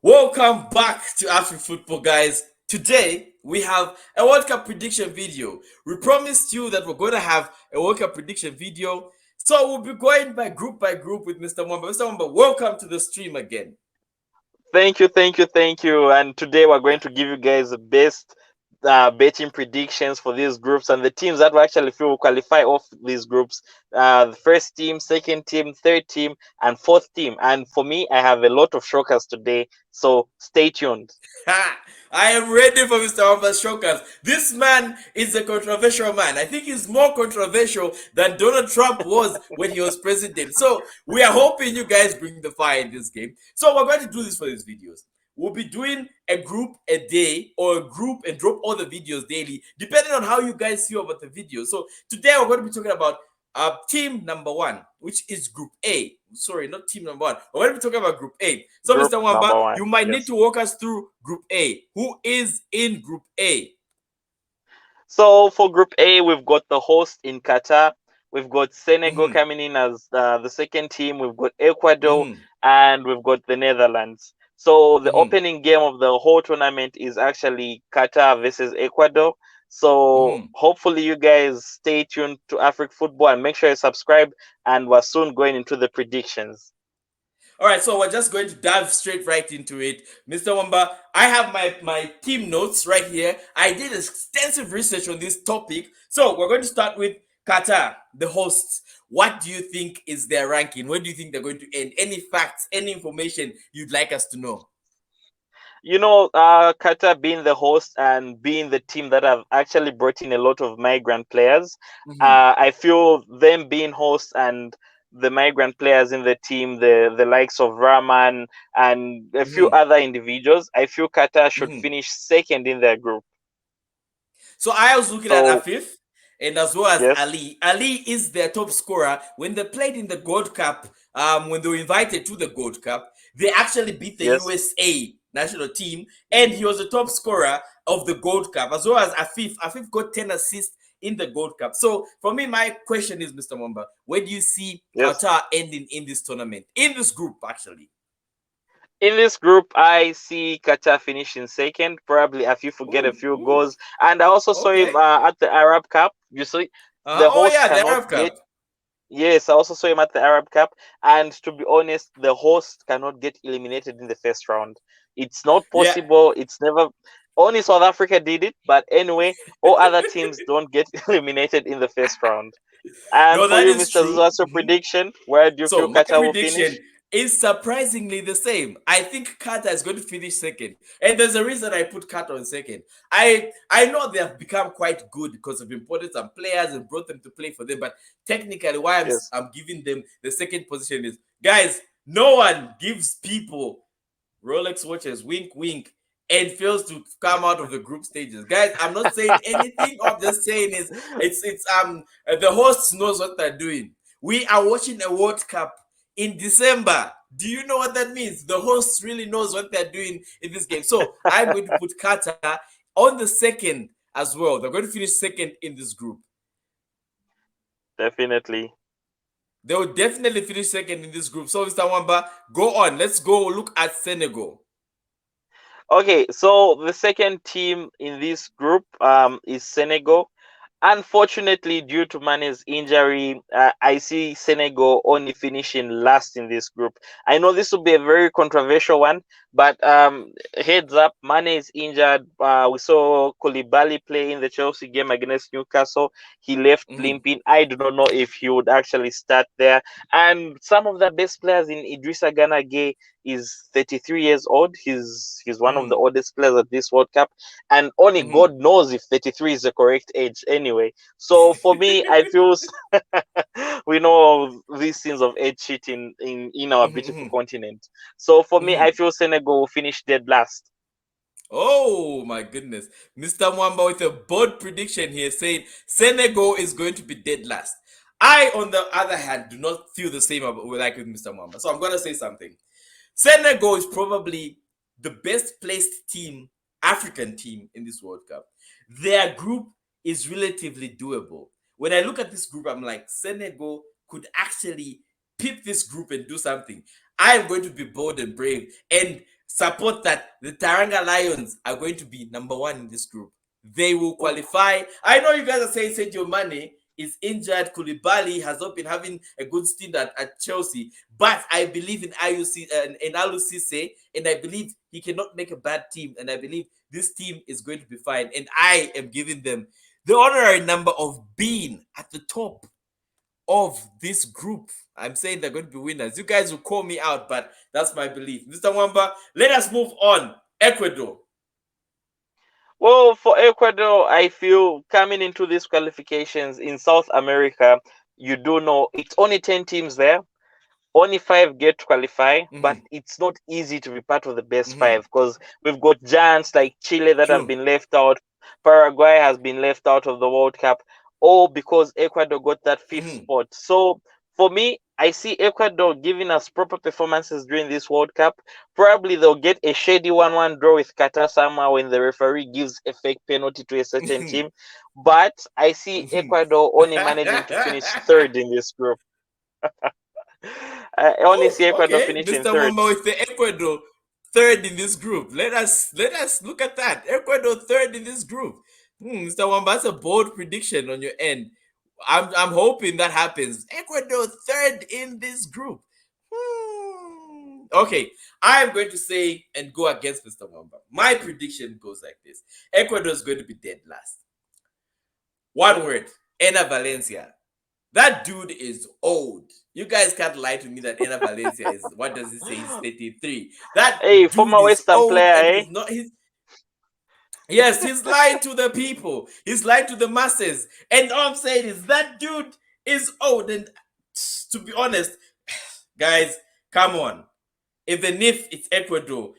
Welcome back to Afrik Football, guys. Today we have a World Cup prediction video. We promised you that we're going to have a World Cup prediction video, so we'll be going by group with Mr. Mwamba. Mr. Mwamba, welcome to the stream again. Thank you. And today we're going to give you guys the best betting predictions for these groups and the teams that will actually feel will qualify off these groups. The first team, second team, third team, and fourth team. And for me, I have a lot of shockers today. So stay tuned. I am ready for Mr. Mwamba's shockers. This man is a controversial man. I think he's more controversial than Donald Trump was when he was president. So we are hoping you guys bring the fire in this game. So we're going to do this for these videos. We'll be doing a group a day or a group and drop all the videos daily, depending on how you guys feel about the video. So today we're going to be talking about team number 1, which is Group A. Sorry, not team number 1. We're going to be talking about Group A. So, Group Mr. Mwamba, one. you might need to walk us through Group A. Who is in Group A? So for Group A, we've got the host in Qatar. We've got Senegal coming in as the second team. We've got Ecuador and we've got the Netherlands. So the opening game of the whole tournament is actually Qatar versus Ecuador. So hopefully you guys stay tuned to Afrik Football and make sure you subscribe. And we're soon going into the predictions. All right, so we're just going to dive straight right into it. Mr. Mwamba, I have my team notes right here. I did extensive research on this topic. So we're going to start with Qatar, the hosts. What do you think is their ranking? Where do you think they're going to end? Any facts, any information you'd like us to know? You know, Qatar being the host and being the team that have actually brought in a lot of migrant players, I feel them being hosts and the migrant players in the team, the likes of Rahman and a few other individuals, I feel Qatar should finish second in their group. So I was looking at Afif and as well as Ali. Ali is their top scorer. When they played in the Gold Cup, when they were invited to the Gold Cup, they actually beat the USA national team, and he was the top scorer of the Gold Cup, as well as Afif. Afif got 10 assists in the Gold Cup. So for me, my question is, Mr. Mwamba, where do you see Qatar ending in this tournament, in this group, actually? In this group, I see Qatar finishing second. Probably Afif will get a few goals. And I also saw him at the Arab Cup. You see, the host the Arab Cup. Yes, I also saw him at the Arab Cup. And to be honest, the host cannot get eliminated in the first round. It's not possible. It's never. Only South Africa did it. But anyway, all other teams don't get eliminated in the first round. And for you, Mr. Zuze, what's your prediction? Where do you feel Qatar will finish? Is surprisingly the same. I think Qatar is going to finish second, and there's a reason I put Qatar on second. I know they have become quite good because they've imported some players and brought them to play for them. But technically, why I'm giving them the second position is, guys, no one gives people Rolex watches, wink, wink, and fails to come out of the group stages. Guys, I'm not saying anything. I'm just saying it's the hosts knows what they're doing. We are watching a World Cup in December. Do you know what that means? The host really knows what they're doing in this game. So I'm going to put Qatar on the second as well. They're going to finish second in this group. Definitely. They will definitely finish second in this group. So, Mr. Mwamba, go on. Let's go look at Senegal. Okay, so the second team in this group is Senegal. Unfortunately, due to Mane's injury, I see Senegal only finishing last in this group. I know this will be a very controversial one, but heads up, Mane is injured. We saw Koulibaly play in the Chelsea game against Newcastle. He left limping. I do not know if he would actually start there. And some of the best players in Idrissa Gana Gueye is 33 years old. He's one of the oldest players at this World Cup, and only God knows if 33 is the correct age anyway. So for me, I feel we know these scenes of age cheating in our beautiful continent. So for me, I feel Senegal will finish dead last. Oh my goodness. Mr. Mwamba with a bold prediction here saying Senegal is going to be dead last. I, on the other hand, do not feel the same like with Mr. Mwamba. So I'm going to say something. Senegal is probably the best placed team, African team in this World Cup. Their group is relatively doable. When I look at this group, I'm like, Senegal could actually pip this group and do something. I'm going to be bold and brave. And support that the Taranga Lions are going to be number one in this group. They will qualify. I know you guys are saying Sadio Mane is injured. Koulibaly has not been having a good stint at Chelsea, but I believe in Alusise, and I believe he cannot make a bad team, and I believe this team is going to be fine. And I am giving them the honorary number of being at the top of this group. I'm saying they're going to be winners. You guys will call me out, but that's my belief. Mr. Wamba, let us move on. Ecuador. Well, for Ecuador, I feel coming into these qualifications in South America, you do know it's only 10 teams there. Only 5 get to qualify, but it's not easy to be part of the best 5 because we've got giants like Chile that have True. been left out. Paraguay has been left out of the World Cup, all because Ecuador got that 5th spot. So for me, I see Ecuador giving us proper performances during this World Cup. Probably they'll get a shady 1-1 draw with Qatar somehow when the referee gives a fake penalty to a certain team. But I see Ecuador only managing to finish 3rd in this group. I only see Ecuador Okay, finishing Mr. 3rd. Wamba with the Ecuador third in this group. Let us look at that. Ecuador third in this group. Mr. Wamba, that's a bold prediction on your end. I'm hoping that happens. Ecuador third in this group. Okay, I'm going to say and go against Mr. Wamba. My prediction goes like this: Ecuador is going to be dead last. One word: Ena Valencia. That dude is old. You guys can't lie to me that Ena Valencia is, what does it say? He's 33. That Hey, dude former is Western old player, and eh? he's not. Yes, he's lying to the people. He's lying to the masses. And all I'm saying is that dude is old. And to be honest, guys, come on. Even if it's Ecuador,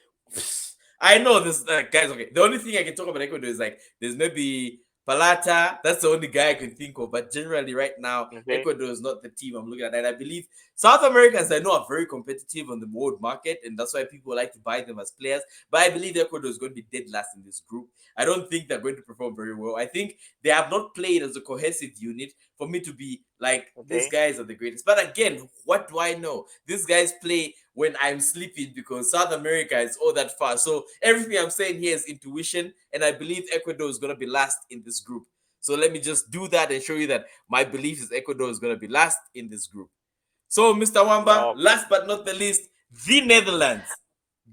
I know this, guys. Okay, the only thing I can talk about Ecuador is like there's maybe Palata. That's the only guy I can think of. But generally, right now, Okay. Ecuador is not the team I'm looking at. And I believe South Americans, I know, are very competitive on the world market, and that's why people like to buy them as players. But I believe Ecuador is going to be dead last in this group. I don't think they're going to perform very well. I think they have not played as a cohesive unit for me to be like, these Okay. guys are the greatest. But again, what do I know? These guys play when I'm sleeping because South America is all that far. So everything I'm saying here is intuition, and I believe Ecuador is going to be last in this group. So let me just do that and show you that my belief is Ecuador is going to be last in this group. So, Mr. Wamba, No. last but not the least, the Netherlands.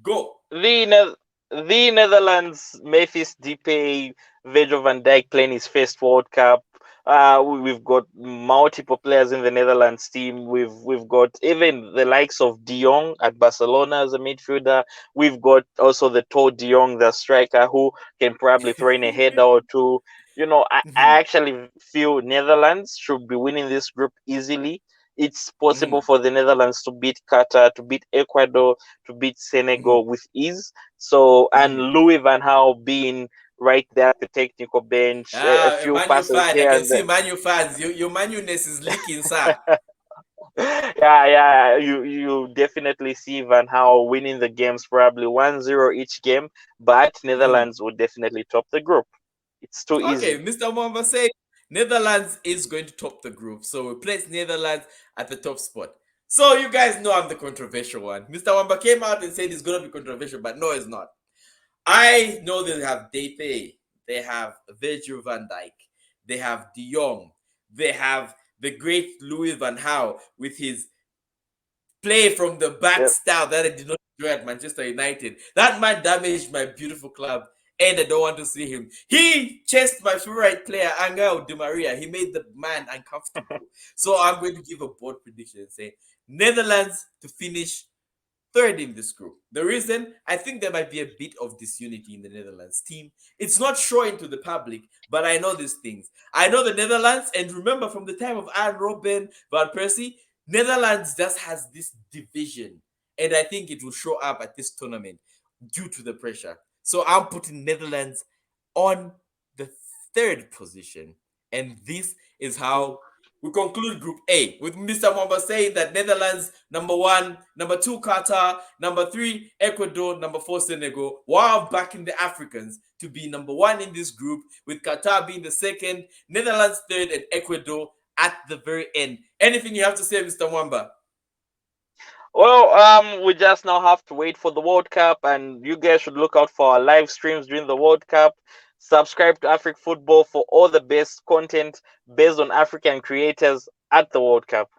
Go. The the Netherlands, Memphis Depay, Virgil van Dijk playing his first World Cup. We've got multiple players in the Netherlands team. We've got even the likes of De Jong at Barcelona as a midfielder. We've got also the tall De Jong, the striker, who can probably throw in a header or two. I actually feel Netherlands should be winning this group easily. It's possible for the Netherlands to beat Qatar, to beat Ecuador, to beat Senegal with ease. So, and Louis Van Gaal being right there at the technical bench, a Ah, few Manu passes fans. I here can and see there. Manu fans. Your Manu-ness is leaking, sir. Yeah, you definitely see Van Gaal winning the games, probably 1-0 each game, but Netherlands would definitely top the group. It's too Okay, easy. Mr. Mwamba said Netherlands is going to top the group. So we place Netherlands at the top spot. So you guys know I'm the controversial one. Mr. Wamba came out and said it's going to be controversial, but no, it's not. I know they have Pepe, they have Virgil van Dijk, they have De Jong, they have the great Louis van Gaal with his play from the back Yep. style that I did not enjoy at Manchester United. That man damaged my beautiful club, and I don't want to see him. He chased my favorite player, Angel Di Maria. He made the man uncomfortable. So I'm going to give a bold prediction and say Netherlands to finish third in this group. The reason, I think there might be a bit of disunity in the Netherlands team. It's not showing to the public, but I know these things. I know the Netherlands, and remember from the time of Arjen Robben, Van Persie, Netherlands just has this division, and I think it will show up at this tournament due to the pressure. So I'm putting Netherlands on the third position, and this is how we conclude Group A with Mr. Mwamba saying that Netherlands number 1, number 2 Qatar, number 3 Ecuador, number 4 Senegal, while backing the Africans to be number 1 in this group, with Qatar being the second, Netherlands third, and Ecuador at the very end. Anything you have to say, Mr. Mwamba? Well, we just now have to wait for the World Cup, and you guys should look out for our live streams during the World Cup. Subscribe to Afrik Football for all the best content based on African creators at the World Cup.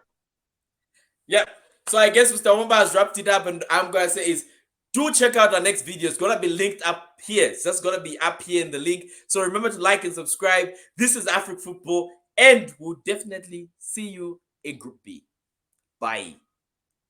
Yep. So I guess Mr. Wamba has wrapped it up, and I'm gonna say is do check out our next video. It's gonna be linked up here. It's just gonna be up here in the link. So remember to like and subscribe. This is Afrik Football, and we'll definitely see you in Group B. Bye.